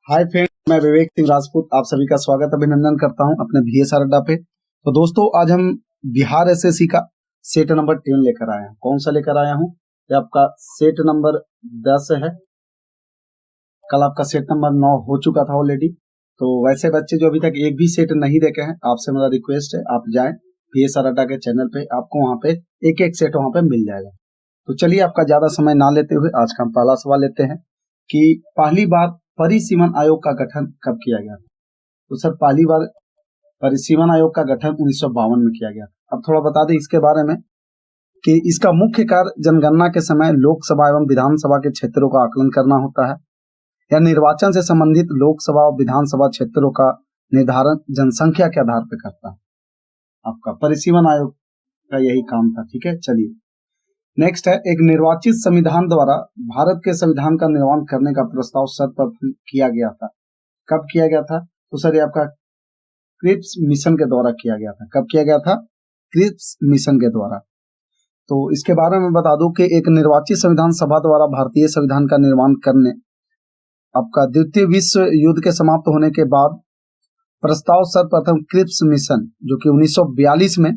Hi friend, मैं विवेक सिंह राजपूत आप सभी का स्वागत अभिनंदन करता हूं अपने VSR अड्डा पे। तो दोस्तों, आज हम बिहार SSC का सेट नंबर 10 लेकर आए हैं। कौन सा लेकर आया हूं? ये आपका सेट नंबर 10 है। कल आपका सेट नंबर 9 हो चुका था ऑलरेडी। तो वैसे बच्चे जो अभी तक एक भी सेट नहीं देखे हैं, आपसे मेरा रिक्वेस्ट है आप जाएं VSR अड्डा के चैनल पे, आपको वहां पे एक एक सेट वहां पे मिल जाएगा। तो चलिए, आपका ज्यादा समय ना लेते हुए आज का हम पहला सवाल लेते हैं कि पहली बार परिसीमन आयोग का गठन कब किया गया था? तो सर, पहली बार परिसीमन आयोग का गठन 1952 में किया गया था। अब थोड़ा बता दें इसके बारे में कि इसका मुख्य कार्य जनगणना के समय लोकसभा एवं विधानसभा के क्षेत्रों का आकलन करना होता है, या निर्वाचन से संबंधित लोकसभा और विधानसभा क्षेत्रों का निर्धारण जनसंख्या के आधार पर करता है। आपका परिसीमन आयोग का यही काम था। ठीक है, चलिए नेक्स्ट है, एक निर्वाचित संविधान द्वारा भारत के संविधान का निर्माण करने का प्रस्ताव सर्वप्रथम किया गया था। कब किया गया था? तो सर, ये आपका क्रिप्स मिशन के द्वारा किया गया था। कब किया गया था? क्रिप्स मिशन के द्वारा। तो इसके बारे में बता दूं कि एक निर्वाचित संविधान सभा द्वारा भारतीय संविधान का निर्माण करने आपका द्वितीय विश्व युद्ध के समाप्त होने के बाद प्रस्ताव सर्वप्रथम क्रिप्स मिशन, जो कि 1942 में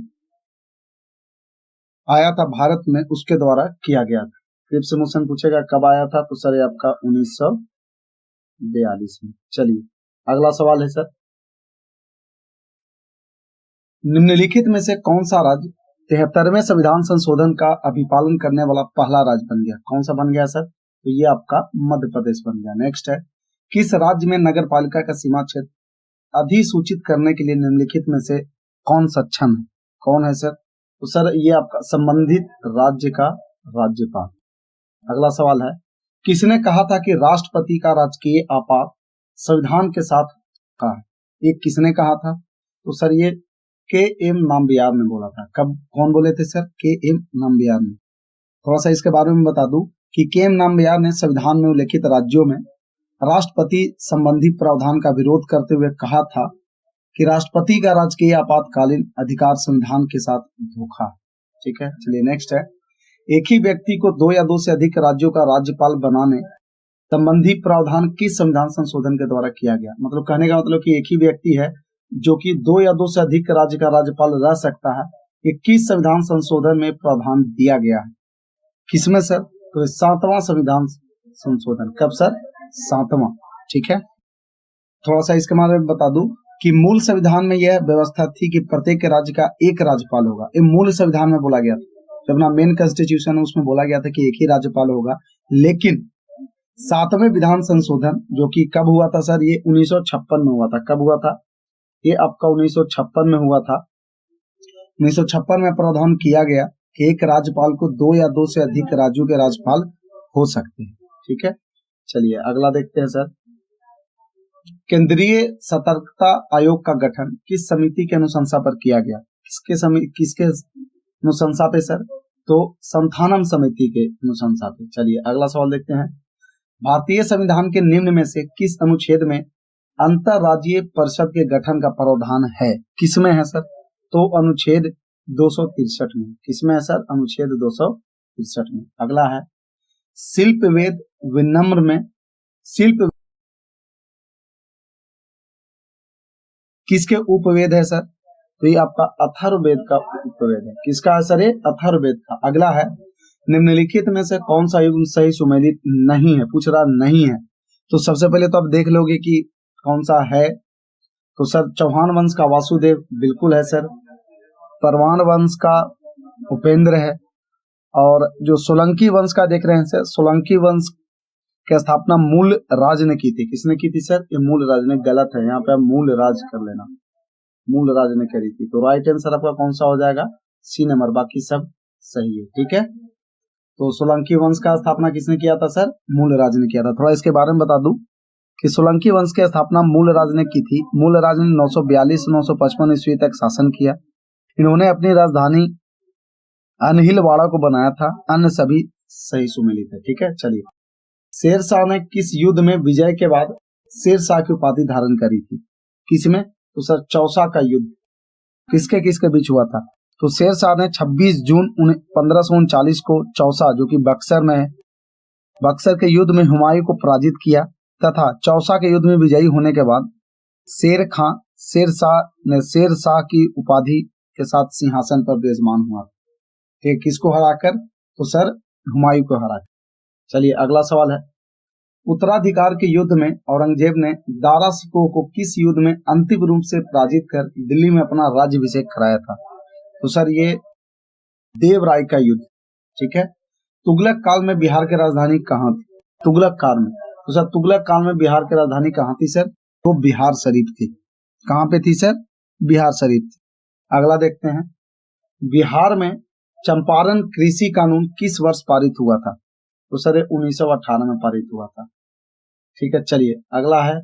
आया था भारत में, उसके द्वारा किया गया था। क्रिप्स मिशन पूछेगा कब आया था, तो सर ये आपका 1942 में। चलिए अगला सवाल है सर, निम्नलिखित में से कौन सा राज्य 73वें संविधान संशोधन का अभिपालन करने वाला पहला राज्य बन गया? कौन सा बन गया सर? तो ये आपका मध्य प्रदेश बन गया। नेक्स्ट है, किस राज्य में नगर पालिका का सीमा क्षेत्र अधिसूचित करने के लिए निम्नलिखित में से कौन सक्षम है? कौन है सर? तो सर ये आपका संबंधित राज्य का राज्यपाल। अगला सवाल है, किसने कहा था कि राष्ट्रपति का राजकीय आपात संविधान के साथ का है? ये किसने कहा था? तो सर ये KM नामबियार ने बोला था। कब, कौन बोले थे सर? KM नामबियार ने। थोड़ा सा इसके बारे में बता दूं कि KM नामबियार ने संविधान में उल्लेखित राज्यों में राष्ट्रपति संबंधी प्रावधान का विरोध करते हुए कहा था कि राष्ट्रपति का राजकीय आपातकालीन अधिकार संविधान के साथ धोखा है। ठीक है, चलिए नेक्स्ट है, एक ही व्यक्ति को 2 या 2 से अधिक राज्यों का राज्यपाल बनाने संबंधी प्रावधान किस संविधान संशोधन के द्वारा किया गया? मतलब कहने का मतलब कि एक ही व्यक्ति है जो कि 2 या 2 से अधिक राज्य का राज्यपाल रह सकता है। ये किस संविधान संशोधन में प्रावधान दिया गया है? किसमें सर? तो 7वां संविधान संशोधन। कब सर? 7वां। ठीक है, थोड़ा सा इसके बारे में बता दूं कि मूल संविधान में यह व्यवस्था थी कि प्रत्येक राज्य का एक राज्यपाल होगा। ये मूल संविधान में बोला गया था, जब अपना मेन कॉन्स्टिट्यूशन है उसमें बोला गया था कि एक ही राज्यपाल होगा। लेकिन 7वें विधान संशोधन जो कि कब हुआ था सर? ये 1956 में हुआ था। कब हुआ था? ये आपका 1956 में हुआ था। 1956 में प्रावधान किया गया कि एक राज्यपाल को 2 या 2 से अधिक राज्यों के राज्यपाल हो सकते हैं। ठीक है, चलिए अगला देखते हैं सर, केंद्रीय सतर्कता आयोग का गठन किस समिति के अनुशंसा पर किया गया? किसके अनुशंसा पे सर? तो संथानम समिति के अनुशंसा पे। चलिए अगला सवाल देखते हैं, भारतीय संविधान के निम्न में से किस अनुच्छेद में अंतरराज्यीय परिषद के गठन का प्रावधान है? किसमें है सर? तो अनुच्छेद 263 में। किसमें है सर? अनुच्छेद 263 में। अगला है, शिल्प वेद विनम्र में शिल्प किसके उपवेद है सर? तो ये आपका अथर्ववेद का उपवेद है। किसका है सर? ये अथर्ववेद का। अगला है, निम्नलिखित में से कौन सा युग सही सुमेलित नहीं है? पूछ रहा नहीं है। तो सबसे पहले तो आप देख लोगे कि कौन सा है। तो सर चौहान वंश का वासुदेव बिल्कुल है सर। परवान वंश का उपेंद्र है। और जो सोलंकी वंश का देख रहे हैं सर, सोलंकी वंश की स्थापना मूल राज ने की थी। किसने की थी सर? ये मूल राज ने। गलत है, यहाँ पे आप मूल राज कर लेना, मूल राज ने करी थी। तो राइट आंसर आपका कौन सा हो जाएगा? C number. बाकी सब सही है। ठीक है, तो सोलंकी वंश का स्थापना किसने किया था सर? मूल राज ने किया था। थोड़ा इसके बारे में बता दूं कि सोलंकी वंश की स्थापना मूल राज ने की थी। मूल राज ने 942-955 ईस्वी तक शासन किया। इन्होंने अपनी राजधानी अनहिलवाड़ा को बनाया था। अन्य सभी सही सुमेलित है। ठीक है, चलिए, शेरशाह ने किस युद्ध में विजय के बाद शेरशाह की उपाधि धारण करी थी? किसमें? तो सर चौसा का युद्ध। किसके किसके बीच हुआ था? तो शेरशाह ने 26 जून 1539 को चौसा, जो कि बक्सर में है, बक्सर के युद्ध में हुमायूं को पराजित किया। तथा चौसा के युद्ध में विजयी होने के बाद शेर शाह की उपाधि के साथ सिंहासन पर विराजमान हुआ। ठीक, किसको हराकर? तो सर हुमायूं को हराकर। चलिए अगला सवाल है, उत्तराधिकार के युद्ध में औरंगजेब ने दारा शिकोह को किस युद्ध में अंतिम रूप से पराजित कर दिल्ली में अपना राज्याभिषेक कराया था? तो सर ये देवराय का युद्ध। ठीक है। तुगलक काल में बिहार की राजधानी कहाँ थी? तुगलक काल में, तो सर तुगलक काल में बिहार की राजधानी कहाँ थी सर? तो बिहार शरीफ थी। कहाँ पे थी सर? बिहार शरीफ थी। अगला देखते हैं, बिहार में चंपारण कृषि कानून किस वर्ष पारित हुआ था? तो सर 1918 में पारित हुआ था। ठीक है। चलिए अगला है,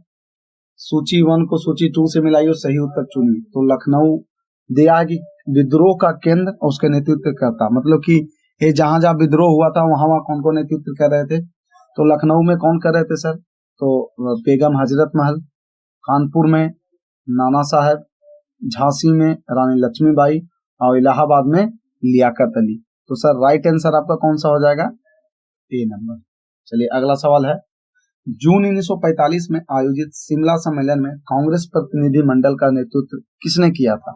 सूची 1 को सूची 2 से मिलाइए, सही उत्तर चुनिए। तो लखनऊ दिया है कि विद्रोह का केंद्र और उसके नेतृत्व करता, मतलब कि ये जहां जहां विद्रोह हुआ था वहां कौन कौन नेतृत्व कर रहे थे? तो लखनऊ में कौन कर रहे थे सर? तो बेगम हजरत महल, कानपुर में नाना साहब, झांसी में रानी लक्ष्मीबाई और इलाहाबाद में लियाकत अली। तो सर राइट आंसर आपका कौन सा हो जाएगा? ए नंबर। चलिए अगला सवाल है, जून 1945 में आयोजित शिमला सम्मेलन में कांग्रेस प्रतिनिधि मंडल का नेतृत्व किसने किया था?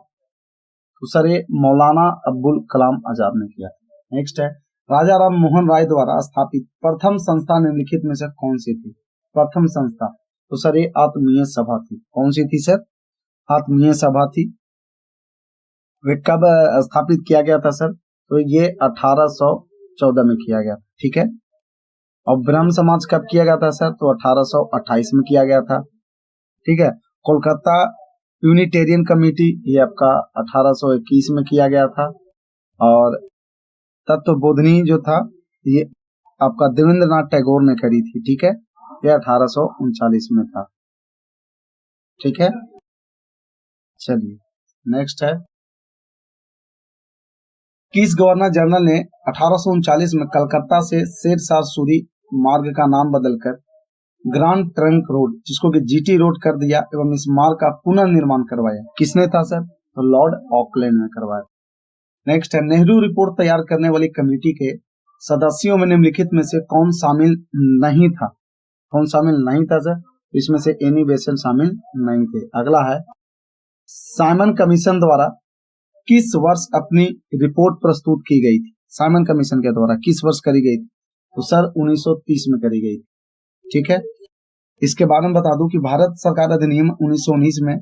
तो सर ये मौलाना अब्दुल कलाम आजाद ने किया था। नेक्स्ट है, राजा राम मोहन राय द्वारा स्थापित प्रथम संस्था निम्नलिखित में से कौन सी थी? प्रथम संस्था, तो सर ये आत्मीय सभा थी। कौन सी थी सर? आत्मीय सभा थी। वे कब स्थापित किया गया था सर? तो ये 1814 में किया गया था। ठीक है। और ब्रह्म समाज कब किया गया था सर? तो 1828 में किया गया था। ठीक है। कोलकाता यूनिटेरियन कमेटी ये आपका 1821 में किया गया था। और तत्वबोधनी जो था ये आपका देवेंद्रनाथ टैगोर ने करी थी। ठीक है। ये 1839 में था। ठीक है। चलिए नेक्स्ट है, किस गवर्नर जनरल ने 1839 में कलकत्ता से शेरशाह सूरी मार्ग का नाम बदलकर ग्रांड ट्रंक रोड, जिसको कि जीटी रोड कर दिया एवं इस मार्ग का पुनर्निर्माण करवाया? किसने था सर? तो लॉर्ड ऑकलैंड ने करवाया। नेक्स्ट है, नेहरू रिपोर्ट तैयार करने वाली कमेटी के सदस्यों में निम्नलिखित में से कौन शामिल नहीं था? कौन शामिल नहीं था सर? इसमें से एनी बेसेल शामिल नहीं थे। अगला है, साइमन कमीशन द्वारा किस वर्ष अपनी रिपोर्ट प्रस्तुत की गई थी? साइमन कमीशन के द्वारा किस वर्ष करी गई थी? तो सर 1930 में करी गई थी। ठीक है। इसके बारे में बता दूं कि भारत सरकार अधिनियम 1919 में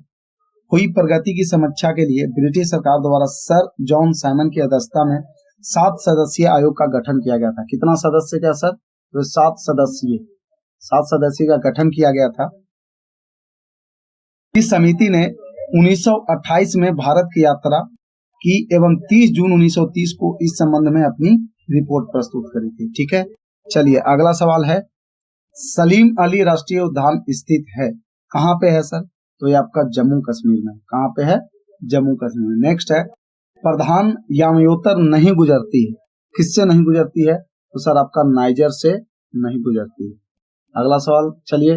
हुई प्रगति की समीक्षा के लिए ब्रिटिश सरकार द्वारा सर जॉन साइमन की अध्यक्षता में 7 सदस्यीय आयोग का गठन किया गया था। कितना सदस्य का सर? तो 7 सदस्यीय का गठन किया गया था। इस समिति ने 1928 में भारत की यात्रा की एवं 30 जून 1930 को इस संबंध में अपनी रिपोर्ट प्रस्तुत करी थी। ठीक है। चलिए अगला सवाल है, सलीम अली राष्ट्रीय उद्यान स्थित है कहाँ पे है सर? तो ये आपका जम्मू कश्मीर में। कहाँ पे है? जम्मू कश्मीर में। नेक्स्ट है, प्रधान यामयोतर नहीं गुजरती है, किससे नहीं गुजरती है? तो सर आपका नाइजर से नहीं गुजरती है। अगला सवाल, चलिए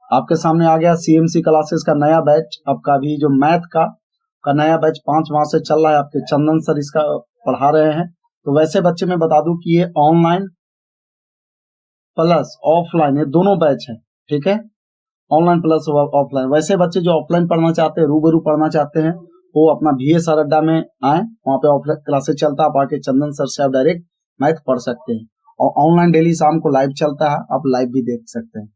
आपके सामने आ गया सीएमसी क्लासेस का नया बैच, आपका अभी जो मैथ का नया बैच 5 माह से चल रहा है, आपके चंदन सर इसका पढ़ा रहे हैं। तो वैसे बच्चे मैं बता दूं कि ये ऑनलाइन प्लस ऑफलाइन ये दोनों बैच है। ठीक है। Online plus offline. वैसे बच्चे जो ऑफलाइन पढ़ना चाहते हैं, रूबरू पढ़ना चाहते हैं, वो अपना VS अड्डा में आए, वहाँ पे ऑफलाइन क्लासेस चलता है। आप आके चंदन सर से आप डायरेक्ट मैथ पढ़ सकते हैं। और ऑनलाइन डेली शाम को लाइव चलता है, आप लाइव भी देख सकते हैं।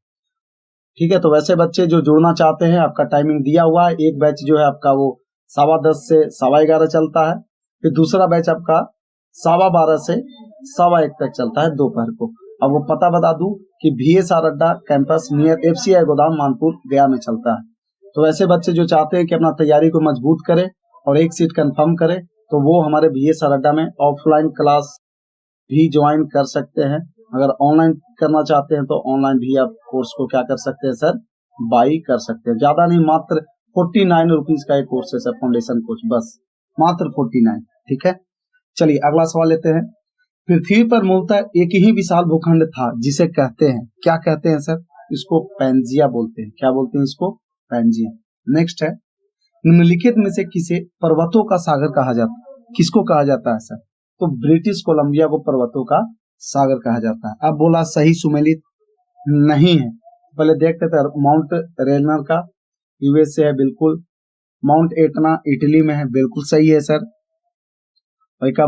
ठीक है। तो वैसे बच्चे जो जुड़ना चाहते हैं, आपका टाइमिंग दिया हुआ है। एक बैच जो है आपका वो 10:15 से 11:15 चलता है। फिर दूसरा बैच आपका 12:15 से 1:15 तक चलता है दोपहर को। अब वो पता बता दूं कि VS अड्डा कैंपस नियर FCI गोदाम मानपुर गया में चलता है। तो वैसे बच्चे जो चाहते हैं कि अपना तैयारी को मजबूत करें और एक सीट कंफर्म करें, तो वो हमारे VS अड्डा में ऑफलाइन क्लास भी ज्वाइन कर सकते हैं। अगर ऑनलाइन करना चाहते हैं तो ऑनलाइन भी आप कोर्स को क्या कर सकते हैं सर? बाई कर सकते हैं। ज्यादा नहीं, मात्र 49 रुपीज का एक कोर्स है सर, फाउंडेशन कोर्स, बस मात्र 49। ठीक है। चलिए अगला सवाल लेते हैं, पृथ्वी पर मूलतः एक ही विशाल भूखंड था जिसे कहते हैं, क्या कहते हैं सर? इसको पैंजिया बोलते हैं। क्या बोलते हैं इसको? पैंजिया। नेक्स्ट है, निम्नलिखित में से किसे पर्वतों का सागर कहा जाता है? किसको कहा जाता है सर? तो ब्रिटिश कोलंबिया को पर्वतों का सागर कहा जाता है। अब बोला सही सुमेलित नहीं है, पहले देखते थे माउंट रेनर का, यूएस से है बिल्कुल। माउंट एटना इटली में है, बिल्कुल सही है सर। और का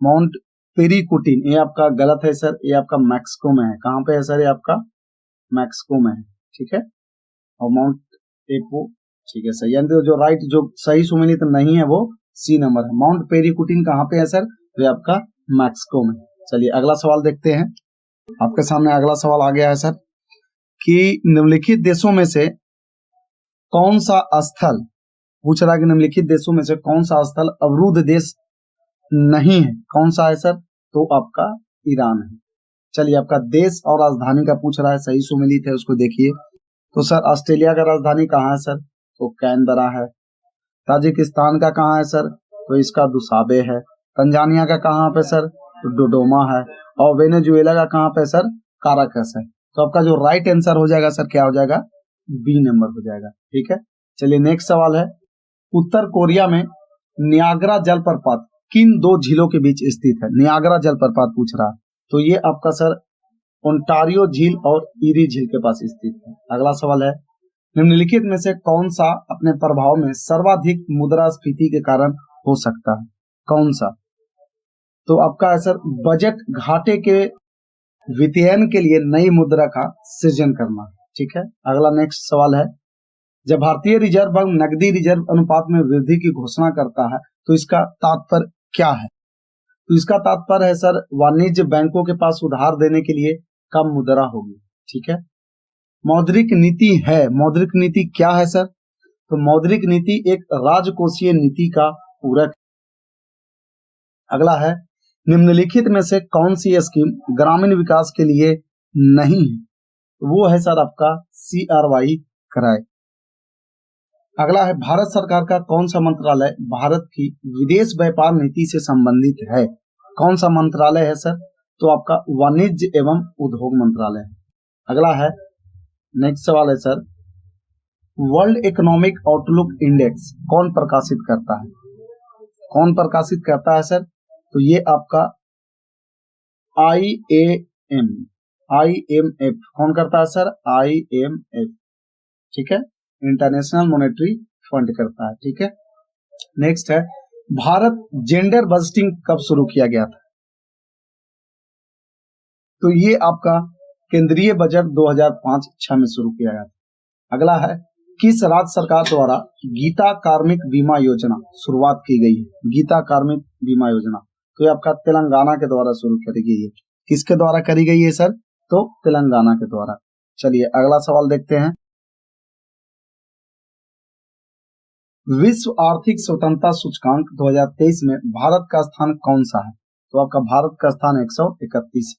माउंट पेरिकुटिन, ये आपका गलत है सर, ये आपका मैक्सिको में है। कहाँ पे है सर? ये आपका मैक्सिको में है, ठीक है। और माउंट एपो, ठीक है सर, यानी जो राइट जो सही सुमेलित नहीं है वो सी नंबर है। माउंट पेरिकुटिन कहाँ पे है सर? तो ये आपका मैक्सिको में। चलिए अगला सवाल देखते हैं। आपके सामने अगला सवाल आ गया है सर कि निम्नलिखित देशों में से कौन सा स्थल, पूछ रहा है कि निम्नलिखित देशों में से कौन सा स्थल अवरुद्ध देश नहीं है? कौन सा है सर? तो आपका ईरान है। चलिए आपका देश और राजधानी का पूछ रहा है, सही सुमेलित है उसको देखिए। तो सर ऑस्ट्रेलिया का राजधानी कहाँ है सर? तो कैनबरा है। ताजिकिस्तान का कहाँ है सर? तो इसका दुसाबे है। तंजानिया का कहाँ पे सर? तो डोडोमा है। और वेनेजुएला का कहाँ पे सर? काराकस है। तो आपका जो राइट आंसर हो जाएगा सर क्या हो जाएगा? बी नंबर हो जाएगा, ठीक है। चलिए नेक्स्ट सवाल है, उत्तर कोरिया में नियाग्रा जलप्रपात किन दो झीलों के बीच स्थित है? नियाग्रा जलप्रपात पूछ रहा है। तो ये आपका सर ओंटारियो झील और ईरी झील के पास स्थित है। अगला सवाल है, निम्नलिखित में से कौन सा अपने प्रभाव में सर्वाधिक मुद्रास्फीति के कारण हो सकता है? कौन सा? तो आपका है सर बजट घाटे के वित्तीयन के लिए नई मुद्रा का सृजन करना, ठीक है। अगला नेक्स्ट सवाल है, जब भारतीय रिजर्व बैंक नकदी रिजर्व अनुपात में वृद्धि की घोषणा करता है तो इसका तात्पर्य क्या है? तो इसका तात्पर्य है सर वाणिज्य बैंकों के पास उधार देने के लिए कम मुद्रा होगी, ठीक है। मौद्रिक नीति है, मौद्रिक नीति क्या है सर? तो मौद्रिक नीति एक राजकोषीय नीति का पूरक। अगला है, निम्नलिखित में से कौन सी स्कीम ग्रामीण विकास के लिए नहीं है? वो है सर आपका CRY क्रय। अगला है, भारत सरकार का कौन सा मंत्रालय भारत की विदेश व्यापार नीति से संबंधित है? कौन सा मंत्रालय है सर? तो आपका वाणिज्य एवं उद्योग मंत्रालय है। अगला है, नेक्स्ट सवाल है sir, world economic outlook index कौन प्रकाशित करता है? कौन प्रकाशित करता है सर? तो ये आपका IMF कौन करता है सर? IMF, ठीक है, इंटरनेशनल मॉनेटरी फंड करता है, ठीक है। नेक्स्ट है, भारत जेंडर बजटिंग कब शुरू किया गया था? तो ये आपका केंद्रीय बजट 2005-06 में शुरू किया गया था। अगला है, किस राज्य सरकार द्वारा गीता कार्मिक बीमा योजना शुरुआत की गई है? गीता कार्मिक बीमा योजना, तो ये आपका तेलंगाना के द्वारा शुरू करी गई है। किसके द्वारा करी गई है सर? तो तेलंगाना के द्वारा। चलिए अगला सवाल देखते हैं, विश्व आर्थिक स्वतंत्रता सूचकांक 2023 में भारत का स्थान कौन सा है? तो आपका भारत का स्थान 131 है।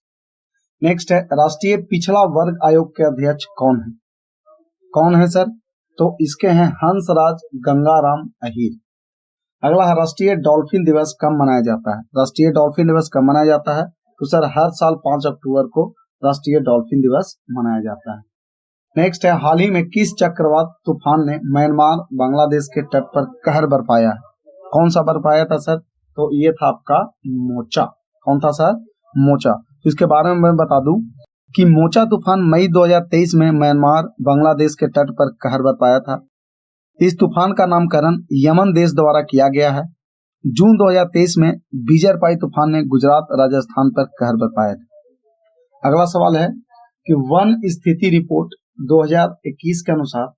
नेक्स्ट है, राष्ट्रीय पिछड़ा वर्ग आयोग के अध्यक्ष कौन है? कौन है सर? तो इसके हैं हंसराज गंगाराम अहीर। अगला है, राष्ट्रीय डॉल्फिन दिवस कब मनाया जाता है? राष्ट्रीय डॉल्फिन दिवस कब मनाया जाता है? तो सर हर साल 5 अक्टूबर को राष्ट्रीय डॉल्फिन दिवस मनाया जाता है। नेक्स्ट है, हाल ही में किस चक्रवात तूफान ने म्यांमार बांग्लादेश के तट पर कहर बरपाया है? कौन सा बरपाया था सर? तो ये था आपका मोचा। कौन था सर? मोचा। तो इसके बारे में मैं बता दूं कि मोचा तूफान मई 2023 में म्यांमार बांग्लादेश के तट पर कहर बरपाया था। इस तूफान का नामकरण यमन देश द्वारा किया गया है। जून 2023 में बीजरपाई तूफान ने गुजरात राजस्थान पर कहर बरपाया था। अगला सवाल है कि वन स्थिति रिपोर्ट 2021 के अनुसार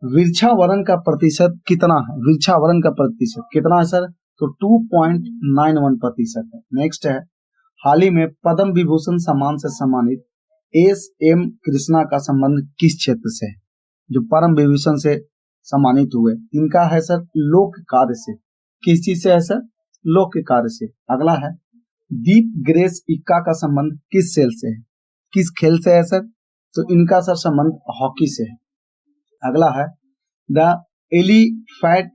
वृक्षावरण का प्रतिशत कितना है? वृक्षावरण का प्रतिशत कितना है सर? तो 2.91% है। नेक्स्ट है, हाल ही में पद्म विभूषण सम्मान से सम्मानित S.M. कृष्णा का संबंध किस क्षेत्र से है? जो पद्म विभूषण से सम्मानित हुए इनका है सर लोक कार्य से। किस चीज से है सर? लोक कार्य से। अगला है, दीप ग्रेस इक्का का संबंध किस खेल से है? किस खेल से है सर? तो इनका सर संबंध हॉकी से है। अगला है, द एलिफैंट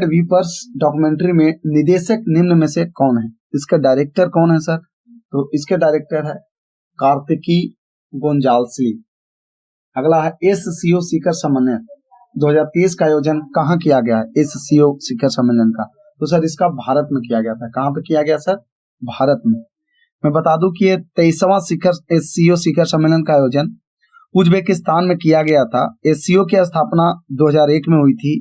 वीपर्स डॉक्यूमेंट्री में निदेशक निम्न में से कौन है? इसका डायरेक्टर कौन है सर? तो इसके डायरेक्टर है कार्तिकी गोंजाल्सी। अगला है, SCO शिखर सम्मेलन 2023 का आयोजन कहाँ किया गया है? SCO शिखर सम्मेलन का, तो सर इसका भारत में किया गया था। कहाँ पे किया गया सर? भारत में। मैं बता दूं कि ये 23वां शिखर एससीओ शिखर सम्मेलन का आयोजन उज्बेकिस्तान में किया गया था। एससीओ की स्थापना 2001 में हुई थी।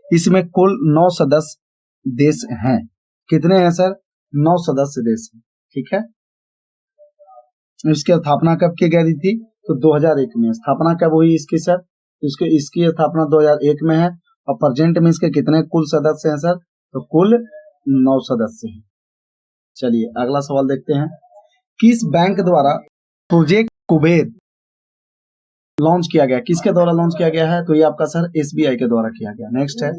इसमें कुल 9 सदस्य देश हैं। कितने हैं सर? 9 सदस्य देश हैं। ठीक है, इसकी स्थापना कब की गई थी? तो 2001 में। स्थापना कब हुई इसकी सर? इसकी स्थापना 2001 में है। और प्रेजेंट में इसके कितने कुल सदस्य हैं सर? तो कुल 9 सदस्य हैं। चलिए अगला सवाल देखते हैं। किस बैंक द्वारा प्रोजेक्ट कुबेर लॉन्च किया गया? किसके द्वारा लॉन्च किया गया है? तो ये आपका सर एसबीआई के द्वारा किया गया। नेक्स्ट है,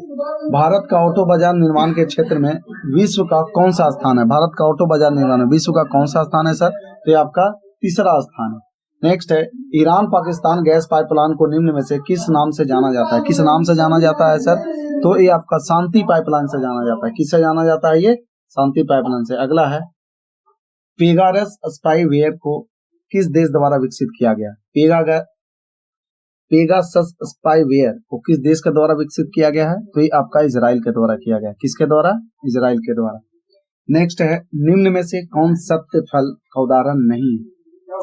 भारत का ऑटो बाजार निर्माण के क्षेत्र में विश्व का कौन सा स्थान है? भारत का ऑटो बाजार निर्माण में विश्व का कौन सा स्थान है सर? तो ये आपका तीसरा स्थान है। नेक्स्ट है, ईरान पाकिस्तान गैस पाइपलाइन को निम्न में से किस नाम से जाना जाता है? किस नाम से जाना जाता है सर? तो ये आपका शांति पाइपलाइन से जाना जाता है। किससे जाना जाता है? ये शांति पाइपलाइन से। अगला है, पेगासस स्पाईवेयर को किस देश द्वारा विकसित किया गया? पेगासस स्पाईवेयर को किस देश के द्वारा विकसित किया गया है? तो ये आपका इजराइल के द्वारा किया गया। किसके द्वारा? इजराइल के द्वारा। नेक्स्ट है, निम्न में से कौन सत्य फल का उदाहरण नहीं है?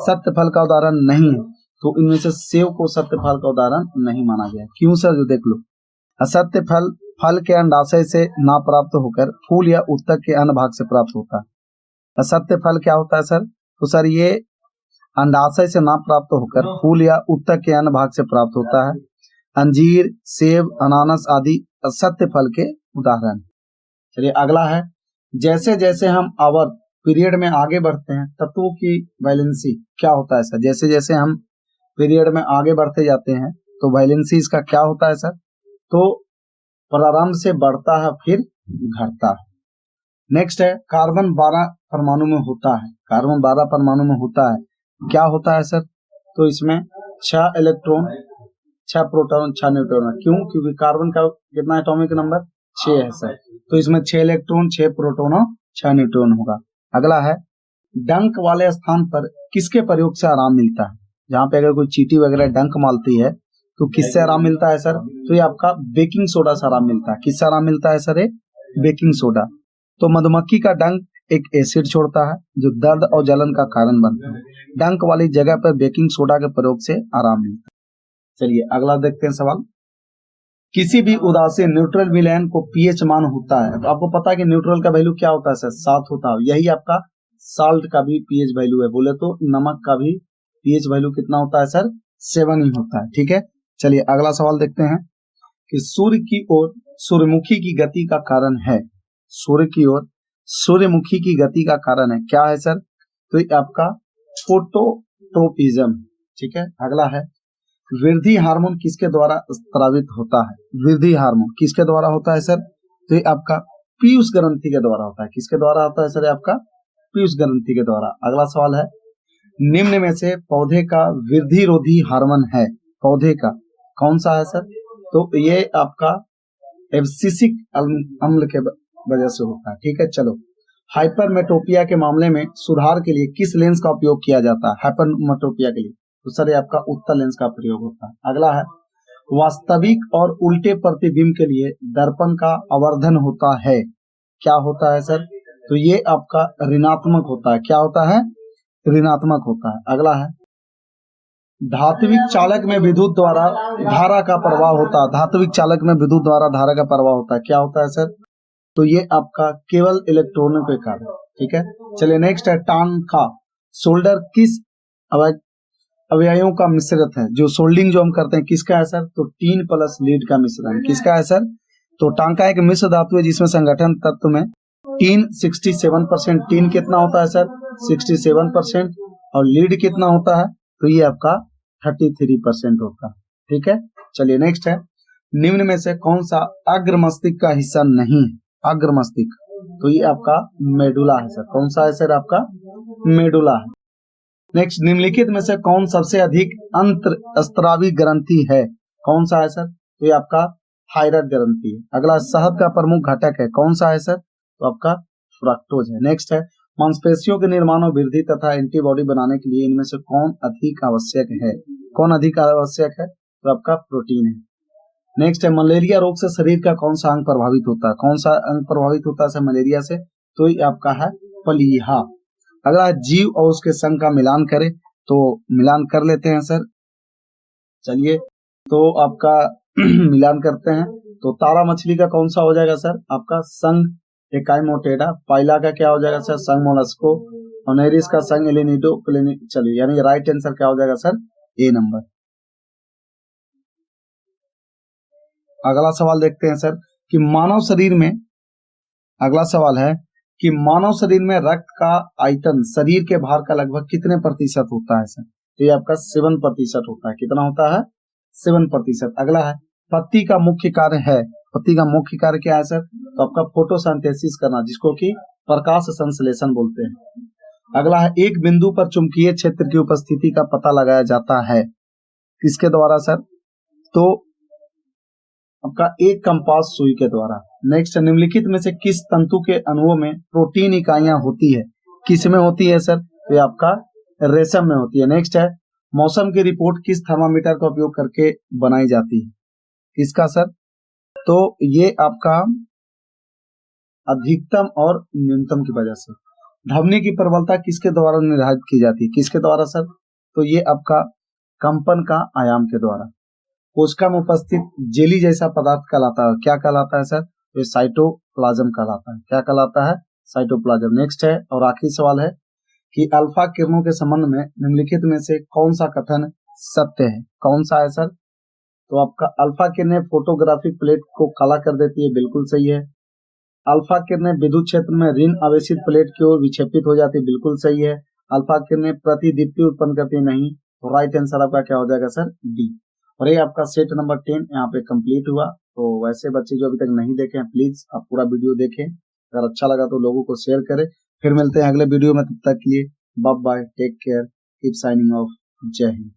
सत्य फल का उदाहरण नहीं है, तो इनमें से सेव को सत्य फल का उदाहरण नहीं माना गया। क्यों सर? जो देख लो, असत्य फल के अंडाशय से ना प्राप्त होकर फूल या उत्तक के अन्य भाग से प्राप्त होता है। असत्य फल क्या होता है सर? तो सर ये अंडाशय से ना प्राप्त होकर फूल या उत्तक के अन्य भाग से प्राप्त होता है। अंजीर, सेब, अनानास आदि असत्य फल के उदाहरण। चलिए अगला है, जैसे जैसे हम आवर्त पीरियड में आगे बढ़ते हैं तत्वों की वैलेंसी क्या होता है सर? जैसे जैसे हम पीरियड में आगे बढ़ते जाते हैं तो वैलेंसी इसका क्या होता है सर? तो प्रारंभ से बढ़ता है फिर घटता है। नेक्स्ट है, कार्बन 12 परमाणु में होता है। कार्बन 12 परमाणु में होता है, क्या होता है सर? तो इसमें 6 इलेक्ट्रॉन, 6 प्रोटॉन, 6 न्यूट्रॉन है। क्यों? क्योंकि कार्बन का कितना एटॉमिक नंबर? 6 है सर। तो इसमें 6 इलेक्ट्रॉन, 6 प्रोटॉन और 6 न्यूट्रॉन होगा। अगला है, डंक वाले स्थान पर किसके प्रयोग से आराम मिलता है? जहां पे अगर कोई चींटी वगैरह डंक मारती है तो किससे आराम मिलता है सर? तो ये आपका बेकिंग सोडा से आराम मिलता है। किससे आराम मिलता है सर? ये बेकिंग सोडा। तो मधुमक्खी का डंक एक एसिड छोड़ता है जो दर्द और जलन का कारण बनता है। डंक वाली जगह पर बेकिंग सोडा के प्रयोग से आराम मिलता है। चलिए अगला देखते हैं सवाल। किसी भी उदासीन न्यूट्रल विलयन को पीएच मान होता है। तो आपको पता है कि न्यूट्रल का वैल्यू क्या होता है सर? 7 होता है। यही आपका साल्ट का भी पीएच वैल्यू है। बोले तो नमक का भी पीएच वैल्यू कितना होता है सर? 7 ही होता है। ठीक है, चलिए अगला सवाल देखते हैं कि सूर्य की ओर सूर्यमुखी की गति का कारण है। सूर्य की ओर सूर्यमुखी की गति का कारण है, क्या है सर? तो ये आपका फोटोट्रोपिज्म। ठीक है, अगला है, वृद्धि हार्मोन किसके द्वारा स्रावित होता है? वृद्धि हार्मोन किसके द्वारा होता है सर? तो ये आपका पीयूष ग्रंथि के द्वारा होता है। किसके द्वारा होता है सर? आपका पीयूष ग्रंथि के द्वारा। अगला सवाल है, निम्न में से पौधे का वृद्धि रोधी हार्मोन है, पौधे का कौन सा है सर? तो ये आपका एब्सिसिक अम्ल के वजह से होता है। ठीक है, चलो हाइपरमेट्रोपिया के मामले में सुधार के लिए किस लेंस का उपयोग किया जाता है? हाइपरमेट्रोपिया के लिए तो सर ये आपका उत्तल लेंस का प्रयोग होता है। अगला है, वास्तविक और उल्टे प्रतिबिंब के लिए दर्पण का आवर्धन होता है, क्या होता है सर? तो ये आपका ऋणात्मक होता है। क्या होता है? ऋणात्मक होता है। अगला है, धात्विक चालक में विद्युत द्वारा धारा का प्रवाह होता है। धात्विक चालक में विद्युत द्वारा धारा का प्रवाह होता है, क्या होता है सर? तो ये आपका केवल इलेक्ट्रॉनों के कारण। ठीक है, चलिए नेक्स्ट है, टांका सोल्डर किस अवयवों का मिश्रित है? जो सोल्डिंग जो हम करते हैं किसका है सर? तो टीन प्लस लीड का मिश्रण। किसका है सर? तो टांका एक मिश्र धातु है जिसमें संगठन तत्व में टीन 67%, टीन कितना होता है सर? 67%, और लीड कितना होता है? तो ये आपका 33% होता है। ठीक है, चलिए नेक्स्ट है, निम्न में से कौन सा अग्र मस्तिष्क का हिस्सा नहीं है? अग्र मस्तिष्क, तो ये आपका मेडुला है सर। कौन सा है सर? आपका मेडुला है। नेक्स्ट, निम्नलिखित में से कौन सबसे अधिक अंतःस्रावी ग्रंथि है? कौन सा है सर? तो ये आपका थायराइड ग्रंथि है। अगला, शहद का प्रमुख घटक है, कौन सा है सर? तो आपका फ्रक्टोज है। नेक्स्ट है, मांसपेशियों के निर्माण और वृद्धि तथा एंटीबॉडी बनाने के लिए इनमें से कौन अधिक आवश्यक है? कौन अधिक आवश्यक है? तो आपका प्रोटीन है। नेक्स्ट है, मलेरिया रोग से शरीर का कौन सा अंग प्रभावित होता है? कौन सा अंग प्रभावित होता है सर मलेरिया से? तो ये आपका है प्लीहा। अगला है जीव और उसके संघ का मिलान करें, तो मिलान कर लेते हैं सर। चलिए तो आपका मिलान करते हैं, तो तारा मछली का कौन सा हो जाएगा सर, आपका संघ एकाइमोटेडा। पाइला का क्या हो जाएगा सर, संघ मोलस्को। ओनेरिस का संघ एलिनिडो। चलिए यानी राइट आंसर क्या हो जाएगा सर, ए नंबर। अगला सवाल देखते हैं सर कि मानव शरीर में, अगला सवाल है कि मानव शरीर में रक्त का आयतन शरीर के भार का लगभग कितने प्रतिशत होता है सर, तो ये आपका 7% होता है। कितना होता है, 7%। अगला है पत्ती का मुख्य कार्य है, पत्ती का मुख्य कार्य क्या है सर, तो आपका फोटोसिंथेसिस करना, जिसको कि प्रकाश संश्लेषण बोलते हैं। अगला है एक बिंदु पर चुंबकीय क्षेत्र की उपस्थिति का पता लगाया जाता है, किसके द्वारा सर, तो आपका एक कंपास सुई के द्वारा। नेक्स्ट, निम्नलिखित में से किस तंतु के अणुओं में प्रोटीन इकाइयां होती है, किस में होती है सर, तो ये आपका रेशम में होती है। नेक्स्ट है मौसम की रिपोर्ट किस थर्मामीटर का उपयोग करके बनाई जाती है, किसका सर, तो ये आपका अधिकतम और न्यूनतम की वजह से। ध्वनि की प्रबलता किसके द्वारा निर्धारित की जाती है, किसके द्वारा सर, तो ये आपका कंपन का आयाम के द्वारा। कोशिका में उपस्थित जेली जैसा पदार्थ कहलाता है, क्या कहलाता है सर, तो ये साइटोप्लाज्म कहलाता है। क्या कहलाता है, साइटोप्लाज्म। नेक्स्ट है और आखिरी सवाल है कि अल्फा किरणों के संबंध में निम्नलिखित में से कौन सा कथन सत्य है, कौन सा है सर, तो आपका अल्फा किरणें फोटोग्राफिक प्लेट को काला कर देती है, बिल्कुल सही है। अल्फा किरणें विद्युत क्षेत्र में ऋण आवेशित प्लेट की ओर विक्षेपित हो जाती है, बिल्कुल सही है। अल्फा किरणें प्रतिदीप्ति उत्पन्न करती नहीं, तो राइट आंसर आपका क्या हो जाएगा सर, डी। और ये आपका सेट नंबर 10 यहाँ पे कंप्लीट हुआ। तो वैसे बच्चे जो अभी तक नहीं देखे हैं, प्लीज आप पूरा वीडियो देखें, अगर अच्छा लगा तो लोगों को शेयर करें। फिर मिलते हैं अगले वीडियो में, तब तक के लिए bye bye, take care, keep signing off, जय हिंद।